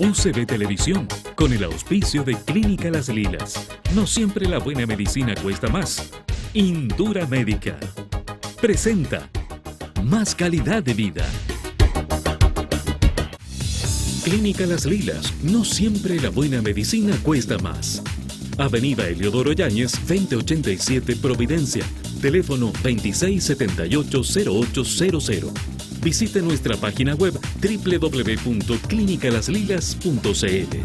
UCB Televisión, con el auspicio de Clínica Las Lilas. No siempre la buena medicina cuesta más. Indura Médica presenta Más calidad de vida. Clínica Las Lilas. No siempre la buena medicina cuesta más. Avenida Heliodoro Yáñez, 2087 Providencia. Teléfono 2678-0800. Visite nuestra página web www.clinicalaslilas.cl.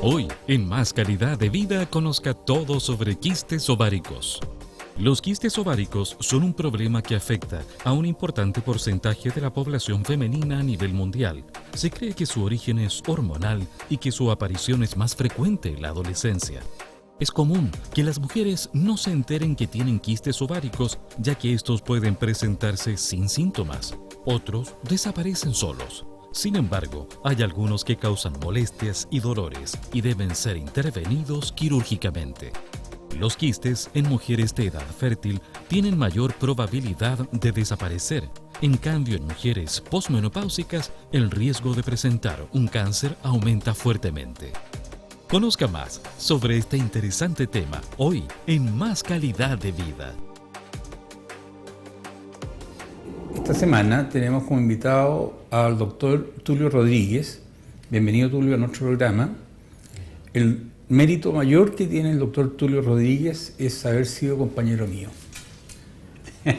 Hoy, en Más Calidad de Vida, conozca todo sobre quistes ováricos. Los quistes ováricos son un problema que afecta a un importante porcentaje de la población femenina a nivel mundial. Se cree que su origen es hormonal y que su aparición es más frecuente en la adolescencia. Es común que las mujeres no se enteren que tienen quistes ováricos, ya que estos pueden presentarse sin síntomas. Otros desaparecen solos. Sin embargo, hay algunos que causan molestias y dolores y deben ser intervenidos quirúrgicamente. Los quistes en mujeres de edad fértil tienen mayor probabilidad de desaparecer. En cambio, en mujeres posmenopáusicas, el riesgo de presentar un cáncer aumenta fuertemente. Conozca más sobre este interesante tema hoy en Más Calidad de Vida. Esta semana tenemos como invitado al doctor Tulio Rodríguez. Bienvenido, Tulio, a nuestro programa. El mérito mayor que tiene el doctor Tulio Rodríguez es haber sido compañero mío. Es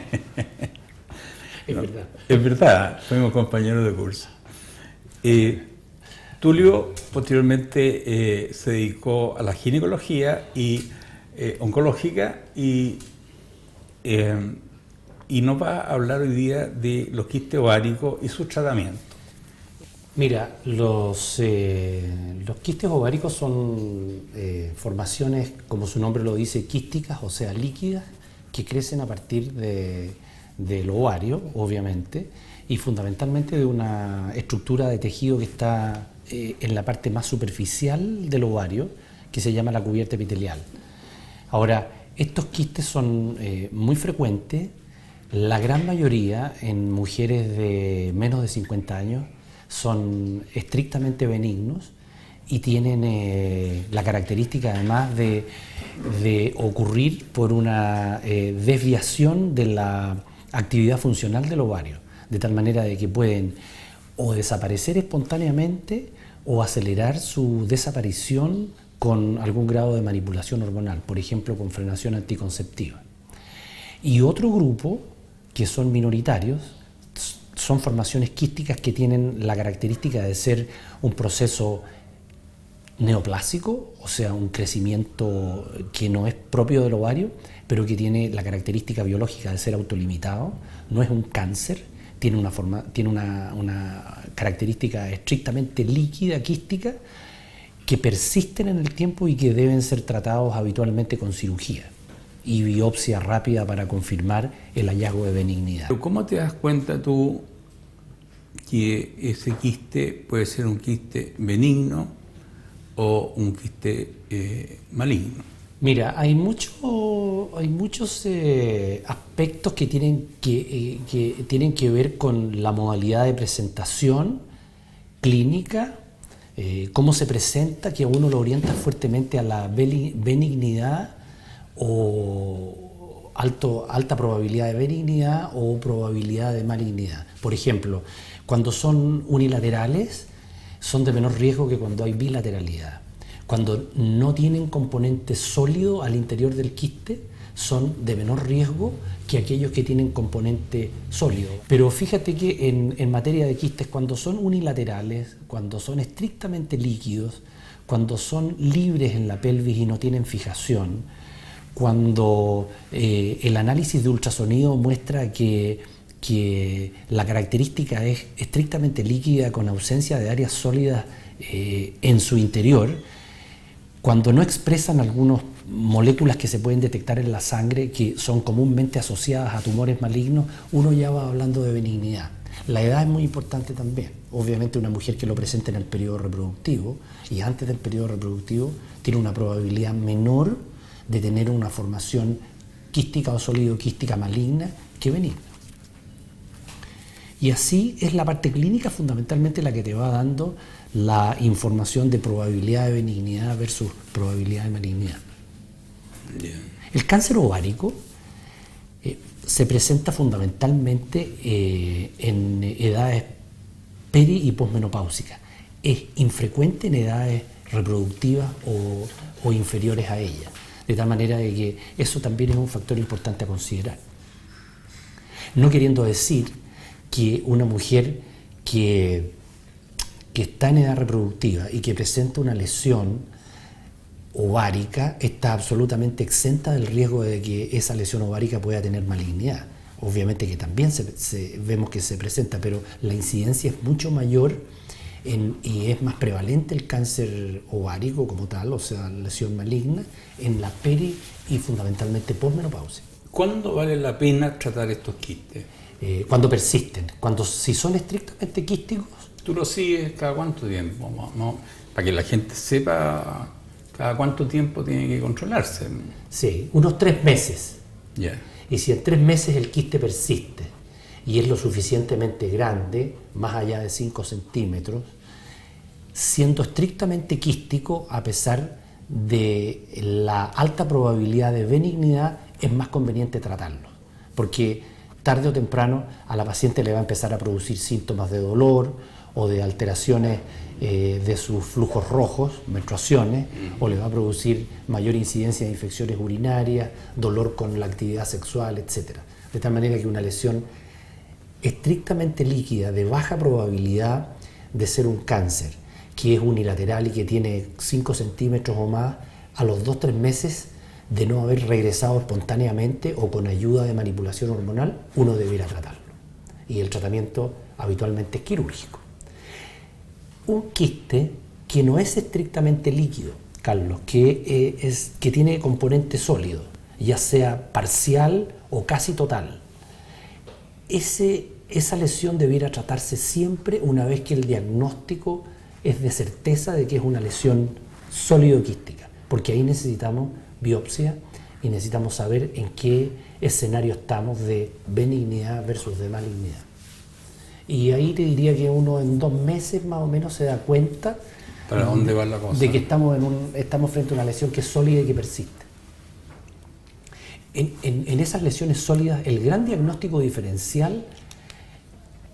verdad. Es verdad, fuimos compañeros de curso. Tulio posteriormente se dedicó a la ginecología y oncológica y nos va a hablar hoy día de los quistes ováricos y su tratamiento. Mira, los quistes ováricos son formaciones, como su nombre lo dice, quísticas, o sea, líquidas, que crecen a partir del ovario, obviamente, y fundamentalmente de una estructura de tejido que está en la parte más superficial del ovario, que se llama la cubierta epitelial. Ahora, estos quistes son muy frecuentes. La gran mayoría en mujeres de menos de 50 años son estrictamente benignos y tienen la característica además de ocurrir por una desviación de la actividad funcional del ovario, de tal manera de que pueden o desaparecer espontáneamente o acelerar su desaparición con algún grado de manipulación hormonal, por ejemplo con frenación anticonceptiva. Y otro grupo, que son minoritarios, son formaciones quísticas que tienen la característica de ser un proceso neoplásico, o sea, un crecimiento que no es propio del ovario, pero que tiene la característica biológica de ser autolimitado, no es un cáncer, tiene una característica estrictamente líquida, quística, que persisten en el tiempo y que deben ser tratados habitualmente con cirugía y biopsia rápida para confirmar el hallazgo de benignidad. Pero ¿cómo te das cuenta tú que ese quiste puede ser un quiste benigno o un quiste maligno? Mira, hay muchos aspectos que tienen que ver con la modalidad de presentación clínica, cómo se presenta, que a uno lo orienta fuertemente a la benignidad o alta probabilidad de benignidad o probabilidad de malignidad. Por ejemplo, cuando son unilaterales, son de menor riesgo que cuando hay bilateralidad. Cuando no tienen componente sólido al interior del quiste, son de menor riesgo que aquellos que tienen componente sólido. Pero fíjate que en materia de quistes, cuando son unilaterales, cuando son estrictamente líquidos, cuando son libres en la pelvis y no tienen fijación, cuando el análisis de ultrasonido muestra que la característica es estrictamente líquida con ausencia de áreas sólidas en su interior, cuando no expresan algunas moléculas que se pueden detectar en la sangre, que son comúnmente asociadas a tumores malignos, uno ya va hablando de benignidad. La edad es muy importante también. Obviamente una mujer que lo presente en el periodo reproductivo y antes del periodo reproductivo tiene una probabilidad menor de tener una formación quística o sólido-quística maligna que benigna. Y así es la parte clínica fundamentalmente la que te va dando la información de probabilidad de benignidad versus probabilidad de malignidad. Yeah. El cáncer ovárico se presenta fundamentalmente en edades peri y posmenopáusicas. Es infrecuente en edades reproductivas o inferiores a ellas, de tal manera de que eso también es un factor importante a considerar. No queriendo decir que una mujer que está en edad reproductiva y que presenta una lesión ovárica está absolutamente exenta del riesgo de que esa lesión ovárica pueda tener malignidad. Obviamente que también vemos que se presenta, pero la incidencia es mucho mayor y es más prevalente el cáncer ovárico como tal, o sea, lesión maligna, en la peri y fundamentalmente posmenopausia. ¿Cuándo vale la pena tratar estos quistes? Cuando persisten, si son estrictamente quísticos. ¿Tú lo sigues cada cuánto tiempo? ¿No? Para que la gente sepa cada cuánto tiempo tiene que controlarse. Sí, unos 3 meses. Yeah. Y si en 3 meses el quiste persiste y es lo suficientemente grande, más allá de 5 centímetros, siendo estrictamente quístico, a pesar de la alta probabilidad de benignidad, es más conveniente tratarlo. Porque tarde o temprano a la paciente le va a empezar a producir síntomas de dolor o de alteraciones de sus flujos rojos, menstruaciones, o le va a producir mayor incidencia de infecciones urinarias, dolor con la actividad sexual, etc. De tal manera que una lesión estrictamente líquida, de baja probabilidad de ser un cáncer, que es unilateral y que tiene 5 centímetros o más, a los 2-3 meses de no haber regresado espontáneamente o con ayuda de manipulación hormonal, uno debiera tratarlo. Y el tratamiento habitualmente es quirúrgico. Un quiste que no es estrictamente líquido, Carlos, que tiene componente sólido, ya sea parcial o casi total, esa lesión debiera tratarse siempre una vez que el diagnóstico es de certeza de que es una lesión sólido-quística, porque ahí necesitamos biopsia y necesitamos saber en qué escenario estamos de benignidad versus de malignidad. Y ahí te diría que uno en 2 meses más o menos se da cuenta ¿para dónde va la cosa? De que estamos frente a una lesión que es sólida y que persiste. En esas lesiones sólidas, el gran diagnóstico diferencial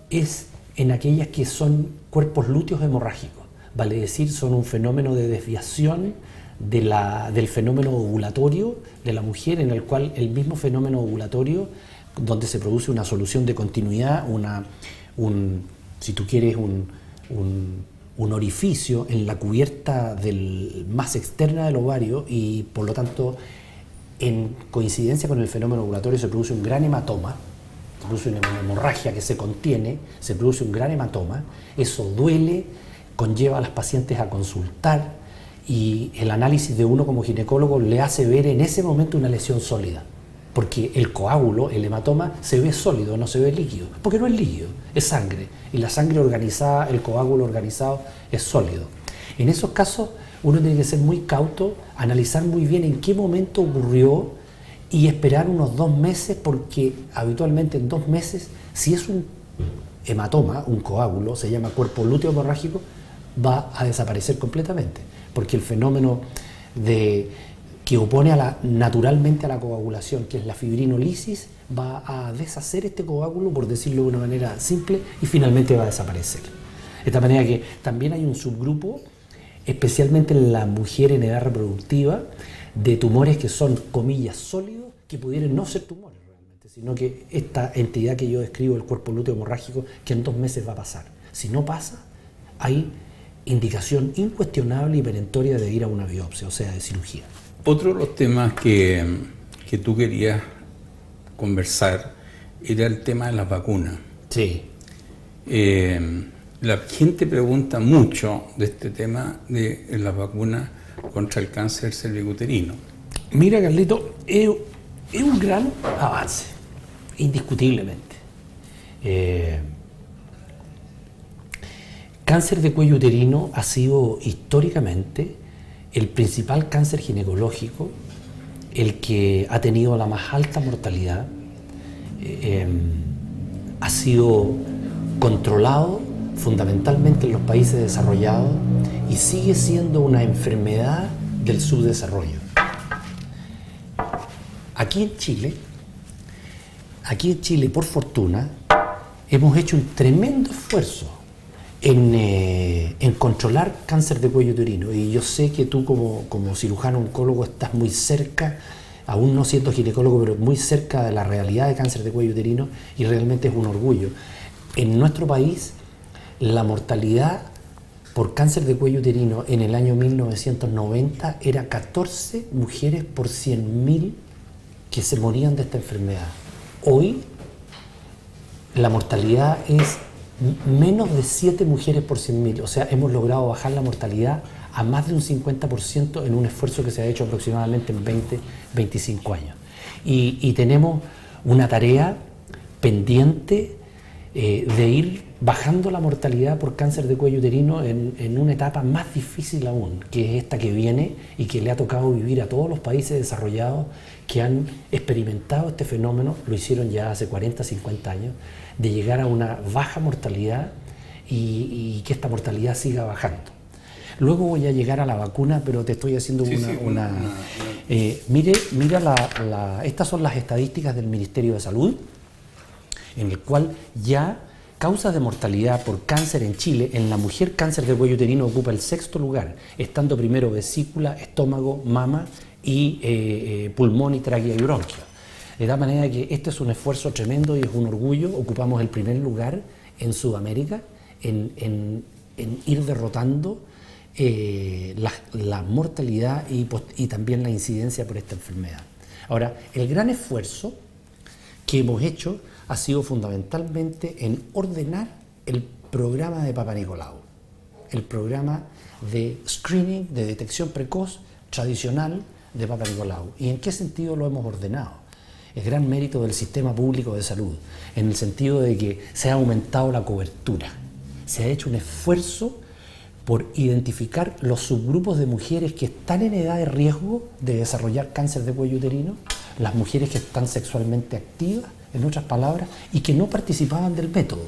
es en aquellas que son cuerpos lúteos hemorrágicos, vale decir, son un fenómeno de desviación del fenómeno ovulatorio de la mujer, en el cual el mismo fenómeno ovulatorio, donde se produce una solución de continuidad, si tú quieres, un orificio en la cubierta más externa del ovario, y por lo tanto, en coincidencia con el fenómeno ovulatorio, se produce un gran hematoma, se produce una hemorragia que se contiene, se produce un gran hematoma, eso duele, conlleva a las pacientes a consultar, y el análisis de uno como ginecólogo le hace ver en ese momento una lesión sólida, porque el coágulo, el hematoma, se ve sólido, no se ve líquido, porque no es líquido, es sangre, y la sangre organizada, el coágulo organizado, es sólido. En esos casos uno tiene que ser muy cauto, analizar muy bien en qué momento ocurrió y esperar unos 2 meses, porque habitualmente en 2 meses, si es un hematoma, un coágulo, se llama cuerpo lúteo hemorrágico, va a desaparecer completamente, porque el fenómeno que opone naturalmente a la coagulación, que es la fibrinolisis, va a deshacer este coágulo, por decirlo de una manera simple, y finalmente va a desaparecer. De esta manera que también hay un subgrupo, especialmente en la mujer en edad reproductiva, de tumores que son, comillas, sólidos, que pudieran no ser tumores realmente, sino que esta entidad que yo describo, el cuerpo lúteo hemorrágico, que en 2 meses va a pasar. Si no pasa, hay indicación incuestionable y perentoria de ir a una biopsia, o sea, de cirugía. Otro de los temas que tú querías conversar era el tema de las vacunas. Sí. La gente pregunta mucho de este tema de las vacunas contra el cáncer cervicuterino. Mira, Carlito, es un gran avance, indiscutiblemente. Cáncer de cuello uterino ha sido históricamente el principal cáncer ginecológico, el que ha tenido la más alta mortalidad, ha sido controlado fundamentalmente en los países desarrollados y sigue siendo una enfermedad del subdesarrollo. Aquí en Chile, por fortuna, hemos hecho un tremendo esfuerzo en controlar cáncer de cuello uterino. Y yo sé que tú como cirujano oncólogo estás muy cerca, aún no siendo ginecólogo, pero muy cerca de la realidad de cáncer de cuello uterino, y realmente es un orgullo. En nuestro país, la mortalidad por cáncer de cuello uterino en el año 1990 era 14 mujeres por 100.000 que se morían de esta enfermedad. Hoy la mortalidad es menos de 7 mujeres por 100.000, o sea, hemos logrado bajar la mortalidad a más de un 50% en un esfuerzo que se ha hecho aproximadamente en 20-25 años. Y tenemos una tarea pendiente de ir bajando la mortalidad por cáncer de cuello uterino en una etapa más difícil aún, que es esta que viene y que le ha tocado vivir a todos los países desarrollados que han experimentado este fenómeno, lo hicieron ya hace 40, 50 años, de llegar a una baja mortalidad y que esta mortalidad siga bajando. Luego voy a llegar a la vacuna, pero te estoy haciendo mira, estas son las estadísticas del Ministerio de Salud, en el cual ya causas de mortalidad por cáncer en Chile, en la mujer cáncer de cuello uterino ocupa el 6º lugar, estando primero vesícula, estómago, mama y pulmón y tráquea y bronquio. De tal manera que este es un esfuerzo tremendo y es un orgullo. Ocupamos el primer lugar en Sudamérica en ir derrotando la mortalidad y también la incidencia por esta enfermedad. Ahora, el gran esfuerzo que hemos hecho ha sido fundamentalmente en ordenar el programa de Papa Nicolau, el programa de screening, de detección precoz tradicional de Papa Nicolau. ¿Y en qué sentido lo hemos ordenado? Es gran mérito del sistema público de salud, en el sentido de que se ha aumentado la cobertura, se ha hecho un esfuerzo por identificar los subgrupos de mujeres que están en edad de riesgo de desarrollar cáncer de cuello uterino, las mujeres que están sexualmente activas, en otras palabras, y que no participaban del método.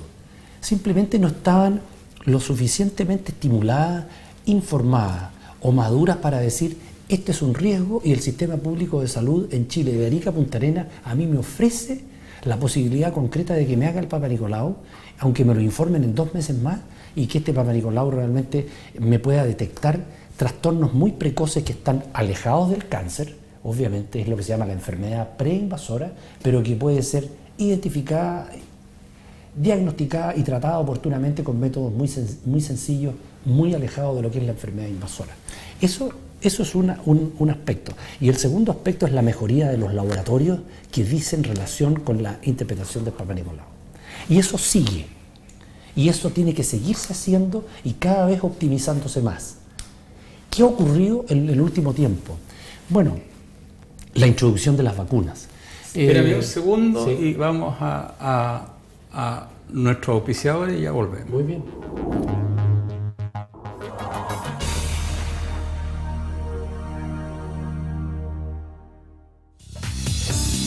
Simplemente no estaban lo suficientemente estimuladas, informadas o maduras para decir: este es un riesgo y el sistema público de salud en Chile, de Arica a Punta Arenas, a mí me ofrece la posibilidad concreta de que me haga el Papa Nicolau, aunque me lo informen en 2 meses más, y que este Papa Nicolau realmente me pueda detectar trastornos muy precoces que están alejados del cáncer. Obviamente es lo que se llama la enfermedad preinvasora, pero que puede ser identificada, diagnosticada y tratada oportunamente con métodos muy sencillos, muy alejados de lo que es la enfermedad invasora. Eso es un aspecto. Y el segundo aspecto es la mejoría de los laboratorios que dicen relación con la interpretación del Papa Nicolau. Y eso sigue. Y eso tiene que seguirse haciendo y cada vez optimizándose más. ¿Qué ha ocurrido en el último tiempo? Bueno, la introducción de las vacunas. Espérame un segundo, sí. Y vamos a nuestros auspiciadores y ya volvemos. Muy bien.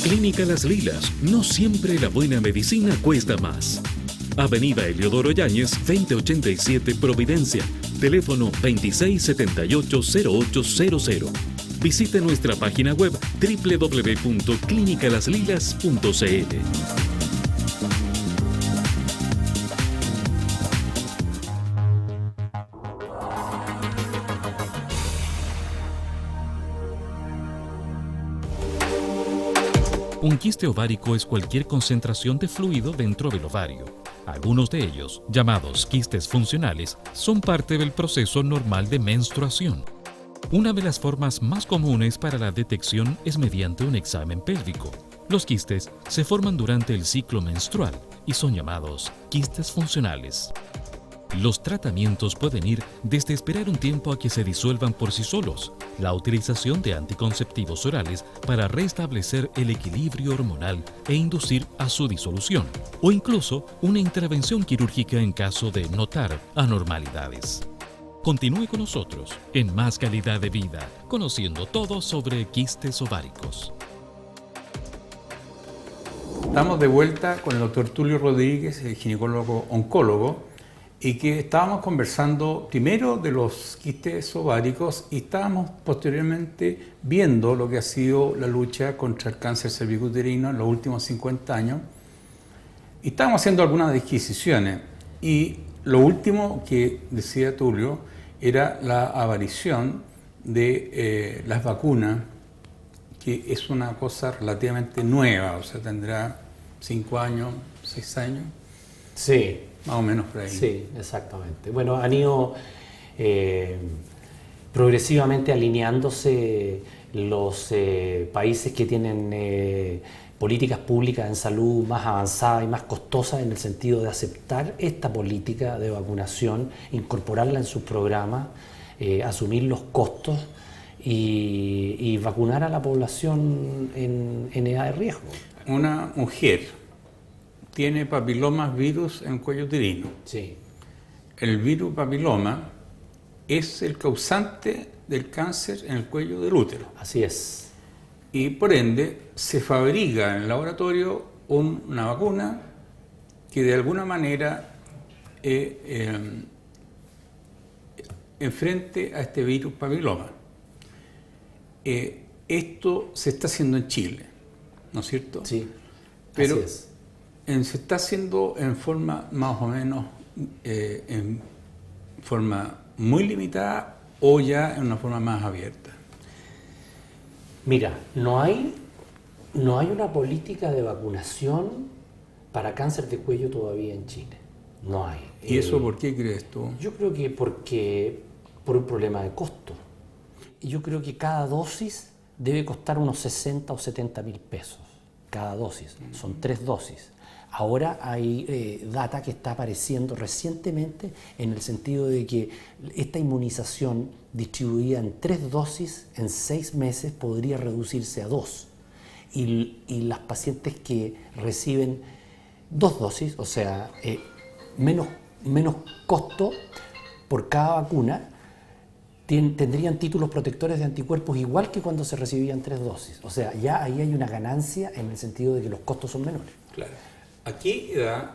Clínica Las Lilas. No siempre la buena medicina cuesta más. Avenida Eliodoro Yáñez, 2087 Providencia. Teléfono 2678-0800. Visite nuestra página web www.clinicalaslilas.cl. Un quiste ovárico es cualquier concentración de fluido dentro del ovario. Algunos de ellos, llamados quistes funcionales, son parte del proceso normal de menstruación. Una de las formas más comunes para la detección es mediante un examen pélvico. Los quistes se forman durante el ciclo menstrual y son llamados quistes funcionales. Los tratamientos pueden ir desde esperar un tiempo a que se disuelvan por sí solos, la utilización de anticonceptivos orales para restablecer el equilibrio hormonal e inducir a su disolución, o incluso una intervención quirúrgica en caso de notar anormalidades. Continúe con nosotros en Más Calidad de Vida, conociendo todo sobre quistes ováricos. Estamos de vuelta con el doctor Tulio Rodríguez, el ginecólogo oncólogo, y que estábamos conversando primero de los quistes ováricos y estábamos posteriormente viendo lo que ha sido la lucha contra el cáncer cervicuterino en los últimos 50 años. Y estábamos haciendo algunas disquisiciones. Y lo último que decía Tulio era la aparición de las vacunas, que es una cosa relativamente nueva, o sea, tendrá 5 años, 6 años. Sí. Más o menos por ahí. Sí, exactamente. Bueno, han ido progresivamente alineándose los países que tienen políticas públicas en salud más avanzadas y más costosas en el sentido de aceptar esta política de vacunación, incorporarla en sus programas, asumir los costos y vacunar a la población en edad de riesgo. Una mujer tiene papilomas virus en el cuello uterino. Sí. El virus papiloma es el causante del cáncer en el cuello del útero. Así es. Y por ende se fabrica en el laboratorio una vacuna que de alguna manera enfrente a este virus papiloma. Esto se está haciendo en Chile, ¿no es cierto? Sí, pero así es. se está haciendo en forma más o menos, en forma muy limitada o ya en una forma más abierta. Mira, no hay una política de vacunación para cáncer de cuello todavía en Chile. No hay. ¿Y eso por qué crees tú? Yo creo que por un problema de costo. Yo creo que cada dosis debe costar unos 60 o 70 mil pesos. Cada dosis. Son 3 dosis. Ahora hay data que está apareciendo recientemente en el sentido de que esta inmunización distribuida en 3 dosis en 6 meses podría reducirse a 2. Y las pacientes que reciben 2 dosis, o sea, menos costo por cada vacuna, tendrían títulos protectores de anticuerpos igual que cuando se recibían 3 dosis. O sea, ya ahí hay una ganancia en el sentido de que los costos son menores. Claro. ¿A qué edad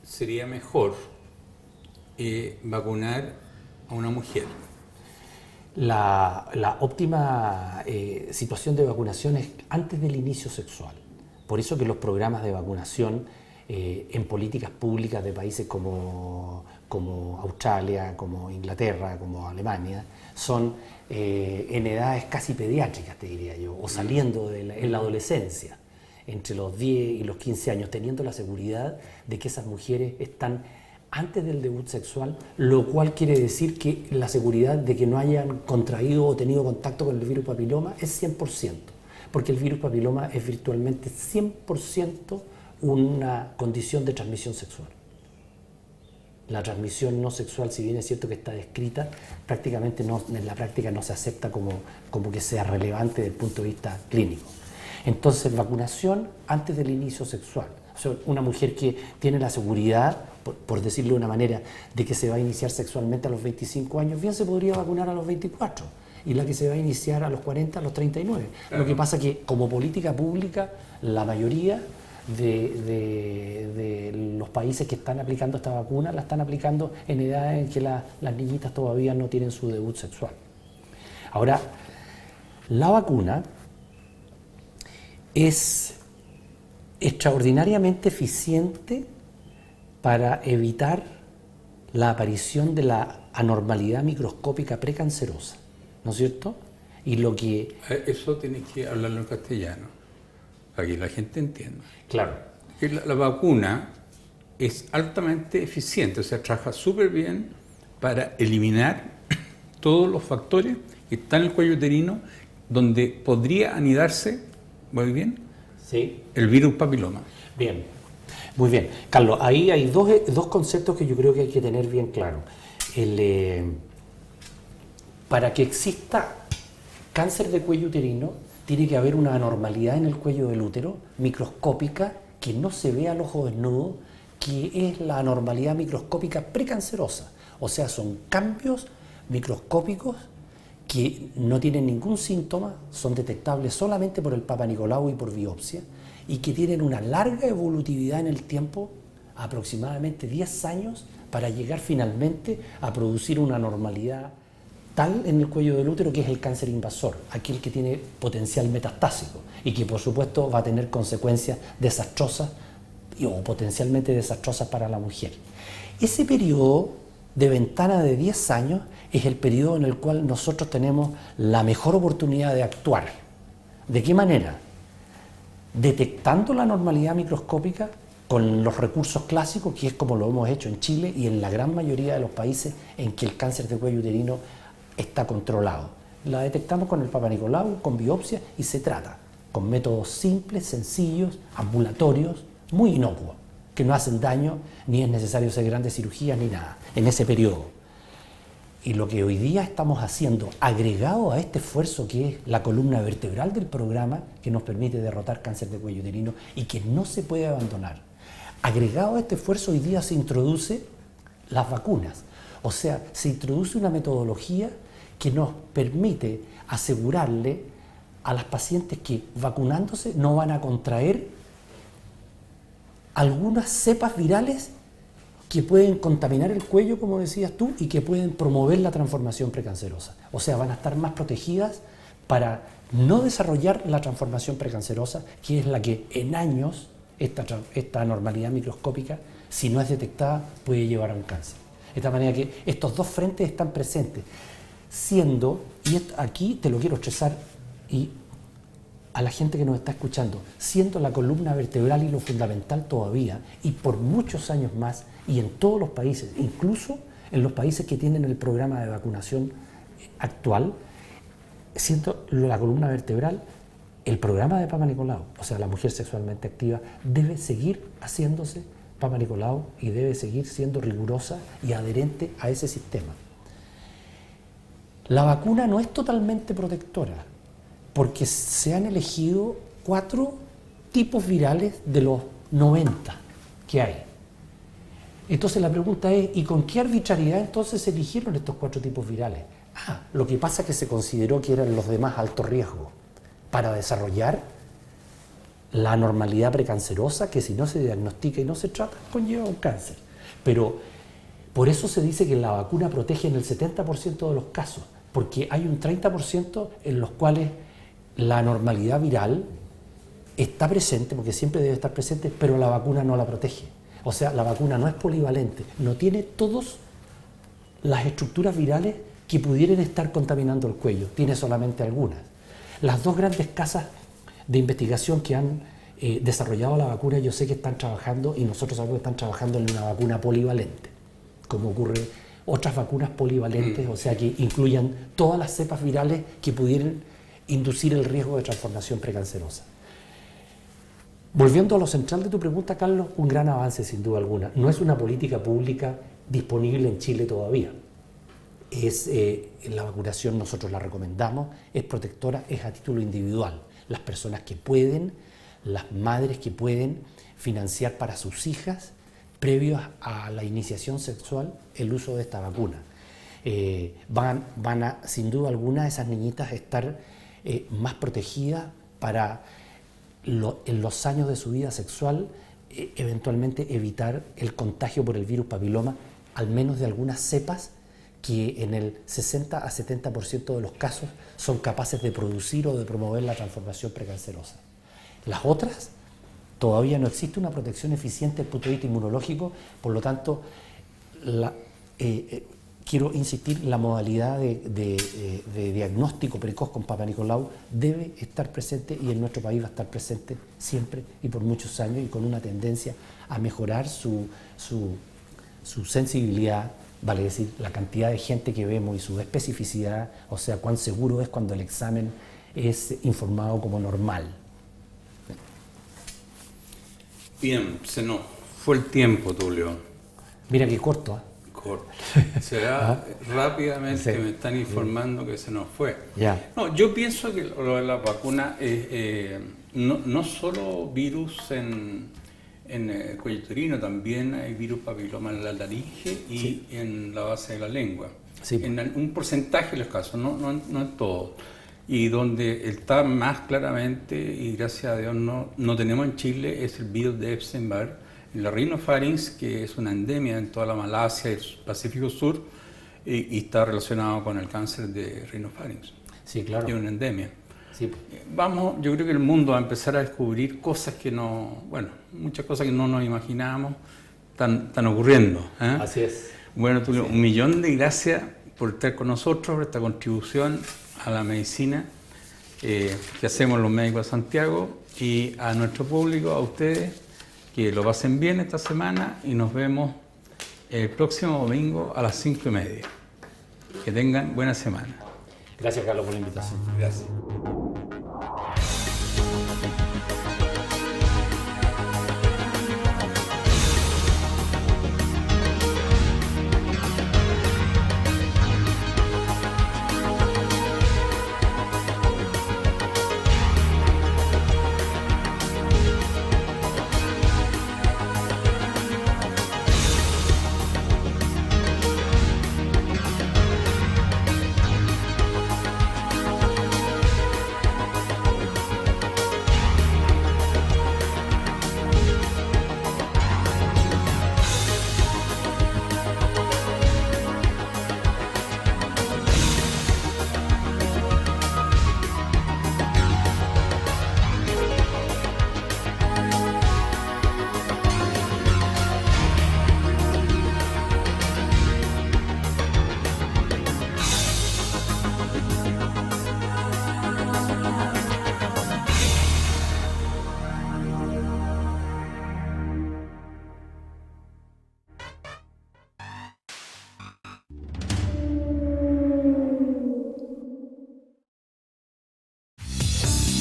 sería mejor vacunar a una mujer? La óptima situación de vacunación es antes del inicio sexual. Por eso que los programas de vacunación en políticas públicas de países como Australia, como Inglaterra, como Alemania, son en edades casi pediátricas, te diría yo, o saliendo en la adolescencia, entre los 10 y los 15 años, teniendo la seguridad de que esas mujeres están antes del debut sexual, lo cual quiere decir que la seguridad de que no hayan contraído o tenido contacto con el virus papiloma es 100%, porque el virus papiloma es virtualmente 100% una condición de transmisión sexual. La transmisión no sexual, si bien es cierto que está descrita, prácticamente en la práctica no se acepta como que sea relevante desde el punto de vista clínico. Entonces, vacunación antes del inicio sexual. O sea, una mujer que tiene la seguridad, por decirlo de una manera, de que se va a iniciar sexualmente a los 25 años, bien se podría vacunar a los 24. Y la que se va a iniciar a los 40, a los 39. Claro. Lo que pasa es que, como política pública, la mayoría de los países que están aplicando esta vacuna la están aplicando en edades en que las niñitas todavía no tienen su debut sexual. Ahora, la vacuna es extraordinariamente eficiente para evitar la aparición de la anormalidad microscópica precancerosa, ¿no es cierto? Y lo que... Eso tienes que hablarlo en castellano, para que la gente entienda. Claro. Que la vacuna es altamente eficiente, o sea, trabaja súper bien para eliminar todos los factores que están en el cuello uterino donde podría anidarse, ¿muy bien? Sí. El virus papiloma. Bien. Muy bien, Carlos, ahí hay dos conceptos que yo creo que hay que tener bien claro. Para que exista cáncer de cuello uterino, tiene que haber una anormalidad en el cuello del útero, microscópica, que no se ve al ojo desnudo, que es la anormalidad microscópica precancerosa. O sea, son cambios microscópicos que no tienen ningún síntoma, son detectables solamente por el Papa Nicolau y por biopsia, y que tienen una larga evolutividad en el tiempo, aproximadamente 10 años, para llegar finalmente a producir una normalidad tal en el cuello del útero, que es el cáncer invasor, aquel que tiene potencial metastásico y que por supuesto va a tener consecuencias desastrosas o potencialmente desastrosas para la mujer. Ese periodo de ventana de 10 años es el periodo en el cual nosotros tenemos la mejor oportunidad de actuar. ¿De qué manera? Detectando la normalidad microscópica con los recursos clásicos, que es como lo hemos hecho en Chile y en la gran mayoría de los países en que el cáncer de cuello uterino está controlado. La detectamos con el Papa Nicolau, con biopsia, y se trata con métodos simples, sencillos, ambulatorios, muy inocuos, que no hacen daño, ni es necesario hacer grandes cirugías ni nada, en ese periodo. Y lo que hoy día estamos haciendo, agregado a este esfuerzo que es la columna vertebral del programa, que nos permite derrotar cáncer de cuello uterino y que no se puede abandonar, agregado a este esfuerzo hoy día se introduce las vacunas. O sea, se introduce una metodología que nos permite asegurarle a las pacientes que vacunándose no van a contraer algunas cepas virales que pueden contaminar el cuello, como decías tú, y que pueden promover la transformación precancerosa. O sea, van a estar más protegidas para no desarrollar la transformación precancerosa, que es la que en años, esta anormalidad microscópica, si no es detectada, puede llevar a un cáncer. De esta manera que estos dos frentes están presentes, siendo, y aquí te lo quiero estresar, y a la gente que nos está escuchando, siendo la columna vertebral y lo fundamental todavía, y por muchos años más, y en todos los países, incluso en los países que tienen el programa de vacunación actual, siendo la columna vertebral, el programa de Papa Nicolau, o sea, la mujer sexualmente activa, debe seguir haciéndose Papa Nicolau y debe seguir siendo rigurosa y adherente a ese sistema. La vacuna no es totalmente protectora, porque se han elegido 4 tipos virales de los 90 que hay. Entonces la pregunta es, ¿y con qué arbitrariedad entonces se eligieron estos 4 tipos virales? Lo que pasa es que se consideró que eran los de más alto riesgo para desarrollar la anormalidad precancerosa, que si no se diagnostica y no se trata, conlleva un cáncer. Pero por eso se dice que la vacuna protege en el 70% de los casos, porque hay un 30% en los cuales la anormalidad viral está presente, porque siempre debe estar presente, pero la vacuna no la protege. O sea, la vacuna no es polivalente, no tiene todas las estructuras virales que pudieran estar contaminando el cuello, tiene solamente algunas. Las 2 grandes casas de investigación que han desarrollado la vacuna, yo sé que están trabajando, y nosotros sabemos que están trabajando en una vacuna polivalente, como ocurre otras vacunas polivalentes, o sea, que incluyan todas las cepas virales que pudieran inducir el riesgo de transformación precancerosa. Volviendo a lo central de tu pregunta, Carlos, un gran avance sin duda alguna. No es una política pública disponible en Chile todavía. La vacunación nosotros la recomendamos, es protectora, es a título individual. Las personas que pueden, las madres que pueden financiar para sus hijas, previos a la iniciación sexual, el uso de esta vacuna. Van a, sin duda alguna, esas niñitas estar más protegidas para en los años de su vida sexual, eventualmente evitar el contagio por el virus papiloma, al menos de algunas cepas que en el 60 a 70% de los casos son capaces de producir o de promover la transformación precancerosa. Las otras, todavía no existe una protección eficiente desde el punto de vista inmunológico, por lo tanto, quiero insistir, la modalidad de diagnóstico precoz con Papa Nicolau debe estar presente, y en nuestro país va a estar presente siempre y por muchos años, y con una tendencia a mejorar su sensibilidad, vale decir, la cantidad de gente que vemos y su especificidad, o sea, cuán seguro es cuando el examen es informado como normal. Bien, se nos fue el tiempo, Tulio. Mira qué corto, ¿eh? Corto. Será rápidamente, Sí. me están informando que se nos fue. Ya. No, yo pienso que lo de la vacuna es no solo virus en el cuello uterino, también hay virus papiloma en la laringe y Sí. en la base de la lengua. Sí. En un porcentaje de los casos, no en todos. Y donde está más claramente, y gracias a Dios no tenemos en Chile, es el virus de Epstein-Barr, en la rinofarinx, que es una endemia en toda la Malasia y el Pacífico Sur, y está relacionado con el cáncer de rinofarinx. Sí, claro. Es una endemia. Sí. Yo creo que el mundo va a empezar a descubrir cosas que muchas cosas que no nos imaginábamos están ocurriendo. ¿Eh? Así es. Bueno, Tulio, 1.000.000 de gracias por estar con nosotros, por esta contribución a la medicina que hacemos los médicos de Santiago, y a nuestro público, a ustedes, que lo pasen bien esta semana y nos vemos el próximo domingo a las 5:30. Que tengan buena semana. Gracias, Carlos, por la invitación. Gracias.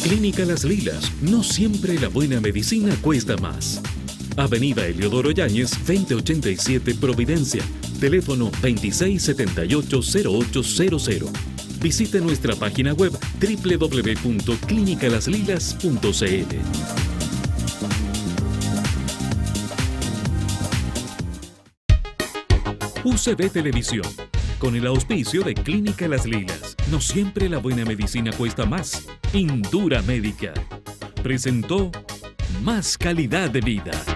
Clínica Las Lilas, no siempre la buena medicina cuesta más. Avenida Eliodoro Yáñez, 2087 Providencia. Teléfono 2678-0800. Visite nuestra página web www.clinicalaslilas.cl. UCB Televisión, con el auspicio de Clínica Las Lilas. No siempre la buena medicina cuesta más. Indura Médica presentó Más Calidad de Vida.